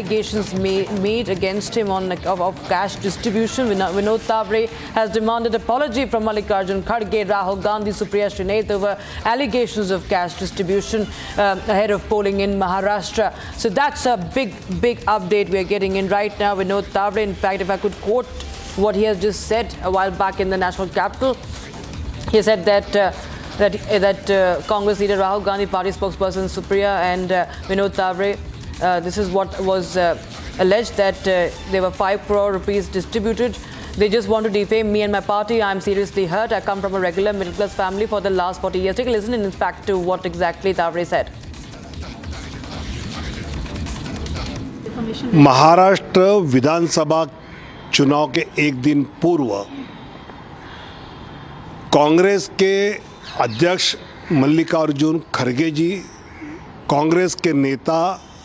Allegations made against him of cash distribution. Vinod Tavre has demanded apology from Mallikarjun Kharge, Rahul Gandhi, Supriya Shrineth over allegations of cash distribution ahead of polling in Maharashtra. So that's a big update we are getting in right now. Vinod Tavre, in fact, if I could quote what he has just said a while back in the national capital, he said that Congress leader Rahul Gandhi, party spokesperson Supriya and Vinod Tavre, this is what was alleged, that there were 5 crore rupees distributed. They just want to defame me and my party. I'm seriously hurt. I come from a regular middle-class family for the last 40 years. Take a listen, in fact, to what exactly Tavre said. Maharashtra विधानसभा चुनाव के एक दिन पूर्व कांग्रेस के अध्यक्ष मल्लिकार्जुन खड़गे जी, कांग्रेस के नेता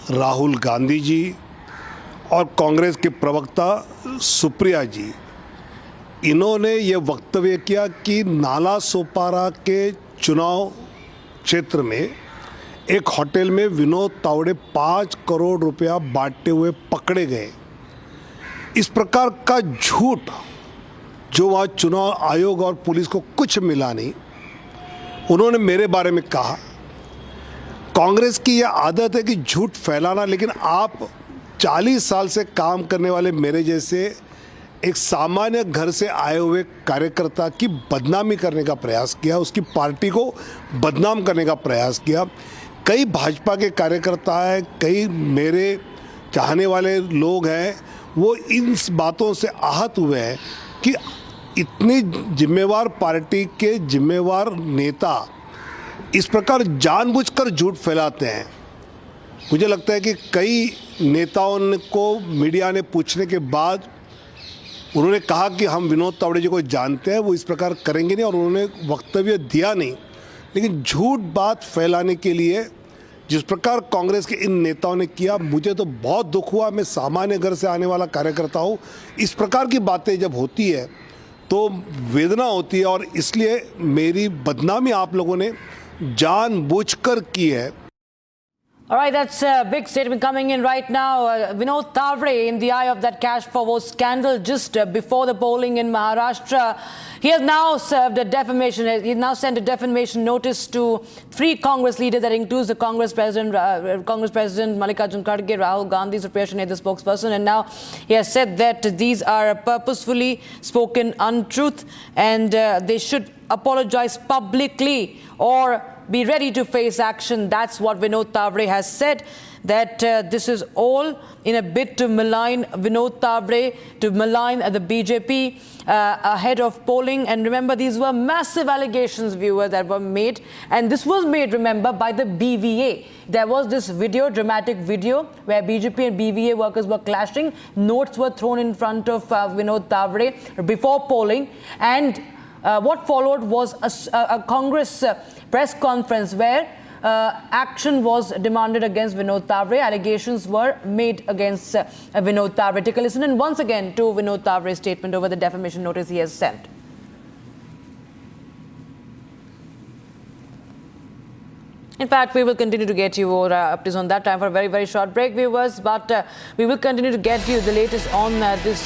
राहुल गांधी जी और कांग्रेस के प्रवक्ता सुप्रिया जी, इन्होंने ये वक्तव्य किया कि नाला सोपारा के चुनाव क्षेत्र में एक होटल में विनोद तावड़े 5 करोड़ रुपया बांटते हुए पकड़े गए। इस प्रकार का झूठ, जो वहाँ चुनाव आयोग और पुलिस को कुछ मिला नहीं, उन्होंने मेरे बारे में कहा। कांग्रेस की यह आदत है कि झूठ फैलाना, लेकिन आप 40 साल से काम करने वाले मेरे जैसे एक सामान्य घर से आए हुए कार्यकर्ता की बदनामी करने का प्रयास किया, उसकी पार्टी को बदनाम करने का प्रयास किया। कई भाजपा के कार्यकर्ता हैं, कई मेरे चाहने वाले लोग हैं, वो इन बातों से आहत हुए हैं कि इतनी जिम्मेवार पार्टी के जिम्मेवार नेता इस प्रकार जानबूझकर झूठ फैलाते हैं। मुझे लगता है कि कई नेताओं को मीडिया ने पूछने के बाद उन्होंने कहा कि हम विनोद तावड़े जी को जानते हैं, वो इस प्रकार करेंगे नहीं, और उन्होंने वक्तव्य दिया नहीं। लेकिन झूठ बात फैलाने के लिए जिस प्रकार कांग्रेस के इन नेताओं ने किया, मुझे तो बहुत दुख हुआ। मैं सामान्य घर से आने वाला कार्यकर्ता हूँ। इस प्रकार की बातें जब होती है तो वेदना होती है, और इसलिए मेरी बदनामी आप लोगों ने जानबूझकर की है। All right, that's a big statement coming in right now. Vinod Tavre, in the eye of that cash forward scandal just before the polling in Maharashtra, he has now served a defamation. He now sent a defamation notice to 3 Congress leaders, that includes the Congress President Mallikarjun Kharge, Rahul Gandhi, Supriya Shrineth, the spokesperson, and now he has said that these are purposefully spoken untruth, and they should apologize publicly or be ready to face action. That's what Vinod Tavre has said, that this is all in a bid to malign Vinod Tavre, to malign the BJP ahead of polling. And remember, these were massive allegations, viewers, that were made. And this was made, remember, by the BVA. There was this video, dramatic video, where BJP and BVA workers were clashing. Notes were thrown in front of Vinod Tavre before polling. And what followed was a Congress press conference where action was demanded against Vinod Tavre. Allegations were made against Vinod Tavre. Take a listen and once again to Vinod Tavre's statement over the defamation notice he has sent. In fact, we will continue to get you more updates on that. Time for a very short break, viewers. But we will continue to get you the latest on this